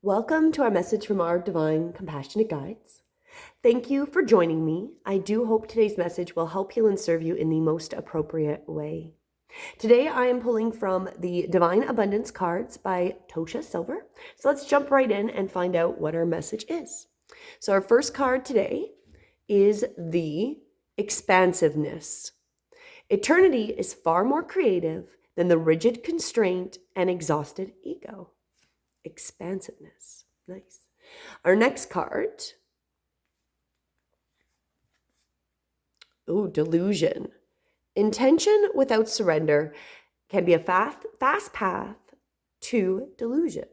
Welcome to our message from our divine, compassionate guides. Thank you for joining me. I do hope today's message will help heal and serve you in the most appropriate way. Today, I am pulling from the Divine Abundance cards by Tosha Silver. So let's jump right in and find out what our message is. So our first card today is the Expansiveness. Eternity is far more creative than the rigid constraint and exhausted ego. Expansiveness. Nice. Our next card. Delusion. Intention without surrender can be a fast path to delusion.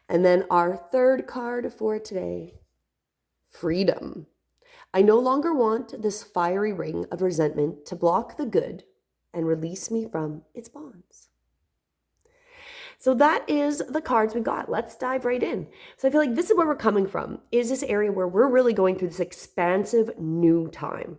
And then our third card for today. Freedom. I no longer want this fiery ring of resentment to block the good and release me from its bonds. So that is the cards we got. Let's dive right in. So I feel like this is where we're coming from, is this area where we're really going through this expansive new time.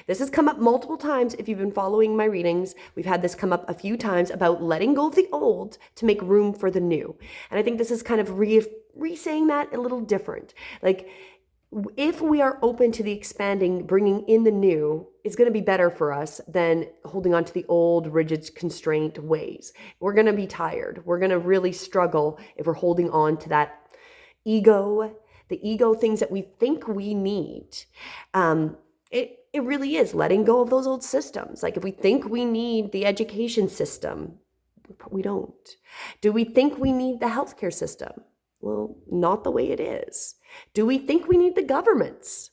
This has come up multiple times. If you've been following my readings, we've had this come up a few times about letting go of the old to make room for the new. And I think this is kind of re-saying that a little different. Like, if we are open to the expanding, bringing in the new, it's going to be better for us than holding on to the old, rigid, constraint ways. We're going to be tired. We're going to really struggle if we're holding on to that ego, the ego things that we think we need. It really is letting go of those old systems. Like if we think we need the education system, we don't. Do we think we need the healthcare system? Well, not the way it is. Do we think we need the governments?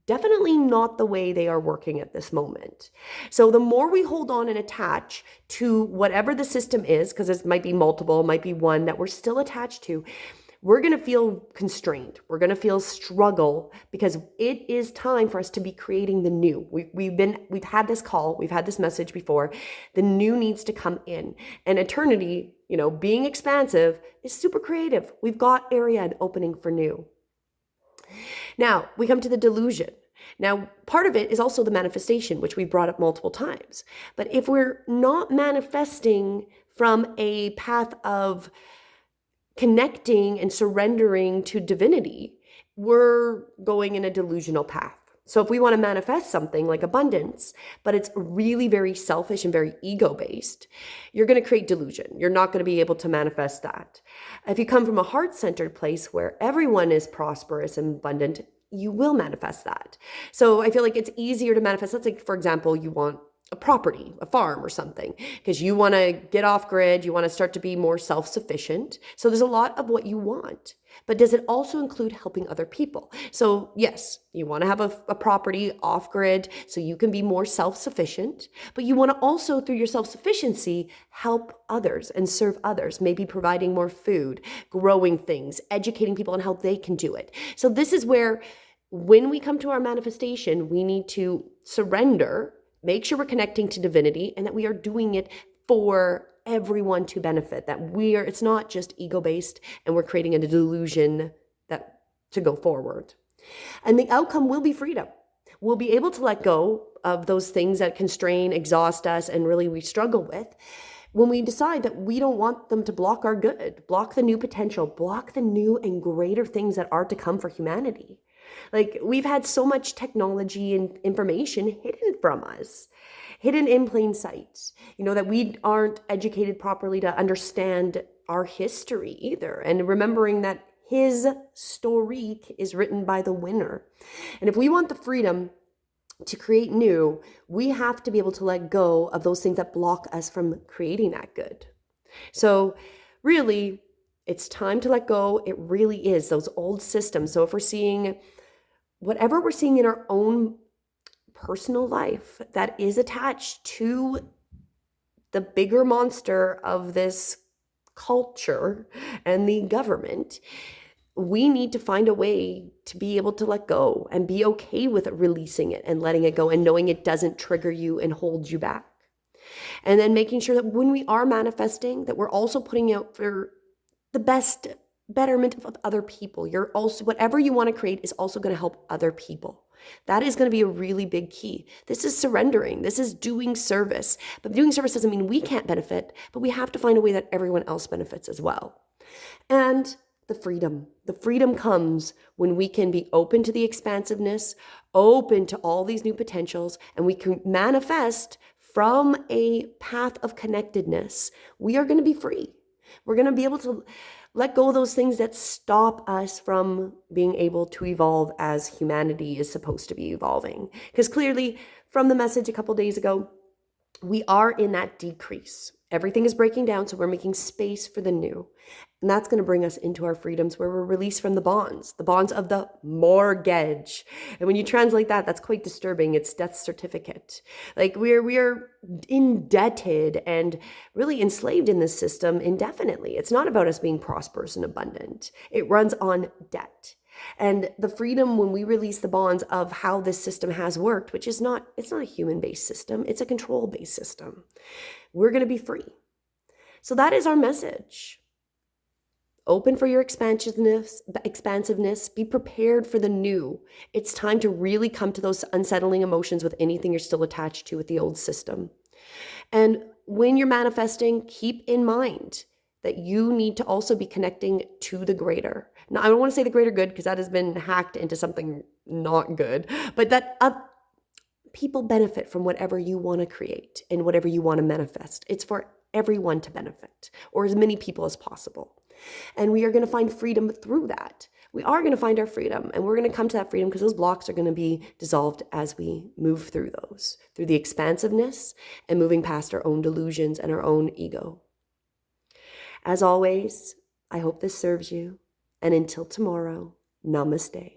Definitely not the way they are working at this moment. So the more we hold on and attach to whatever the system is, because it might be multiple, might be one that we're still attached to, we're going to feel constrained. We're going to feel struggle because it is time for us to be creating the new. We've had this call, we've had this message before. The new needs to come in. And eternity, being expansive is super creative. We've got area and opening for new. Now, we come to the delusion. Now, part of it is also the manifestation, which we brought up multiple times. But if we're not manifesting from a path of connecting and surrendering to divinity, we're going in a delusional path. So if we want to manifest something like abundance, but it's really very selfish and very ego-based, you're going to create delusion. You're not going to be able to manifest that. If you come from a heart-centered place where everyone is prosperous and abundant, you will manifest that. So I feel like it's easier to manifest. Let's say, for example, you want a property, a farm or something, because you want to get off grid, you want to start to be more self-sufficient. So there's a lot of what you want, but does it also include helping other people? So yes, you want to have a property off grid so you can be more self-sufficient, but you want to also, through your self-sufficiency, help others and serve others, maybe providing more food, growing things, educating people on how they can do it. So this is where, when we come to our manifestation, we need to surrender, make sure we're connecting to divinity and that we are doing it for everyone to benefit, that it's not just ego-based and we're creating a delusion that to go forward. And the outcome will be freedom. We'll be able to let go of those things that constrain, exhaust us, and really we struggle with when we decide that we don't want them to block our good, block the new potential, block the new and greater things that are to come for humanity. Like, we've had so much technology and information hidden from us, hidden in plain sight, that we aren't educated properly to understand our history either. And remembering that his story is written by the winner. And if we want the freedom to create new, we have to be able to let go of those things that block us from creating that good. So really, it's time to let go. It really is those old systems. So if we're seeing whatever we're seeing in our own personal life that is attached to the bigger monster of this culture and the government, we need to find a way to be able to let go and be okay with releasing it and letting it go and knowing it doesn't trigger you and hold you back. And then making sure that when we are manifesting, that we're also putting out for the best betterment of other people. Whatever you want to create is also going to help other people. That is going to be a really big key. This is surrendering. This is doing service. But doing service doesn't mean we can't benefit, but we have to find a way that everyone else benefits as well. And the freedom. The freedom comes when we can be open to the expansiveness, open to all these new potentials, and we can manifest from a path of connectedness. We are going to be free. We're going to be able to let go of those things that stop us from being able to evolve as humanity is supposed to be evolving. Because clearly, from the message a couple days ago, we are in that decrease. Everything is breaking down, so we're making space for the new. And that's going to bring us into our freedoms where we're released from the bonds of the mortgage. And when you translate that, that's quite disturbing. It's death certificate. Like we're indebted and really enslaved in this system indefinitely. It's not about us being prosperous and abundant. It runs on debt. And the freedom when we release the bonds of how this system has worked, which is it's not a human-based system, it's a control-based system. We're going to be free. So that is our message. Open for your expansiveness, be prepared for the new. It's time to really come to those unsettling emotions with anything you're still attached to with the old system. And when you're manifesting, keep in mind that you need to also be connecting to the greater. Now, I don't want to say the greater good because that has been hacked into something not good, but that people benefit from whatever you want to create and whatever you want to manifest. It's for everyone to benefit, or as many people as possible. And we are going to find freedom through that. We are going to find our freedom, and we're going to come to that freedom because those blocks are going to be dissolved as we move through those, through the expansiveness and moving past our own delusions and our own ego. As always, I hope this serves you. And until tomorrow, namaste.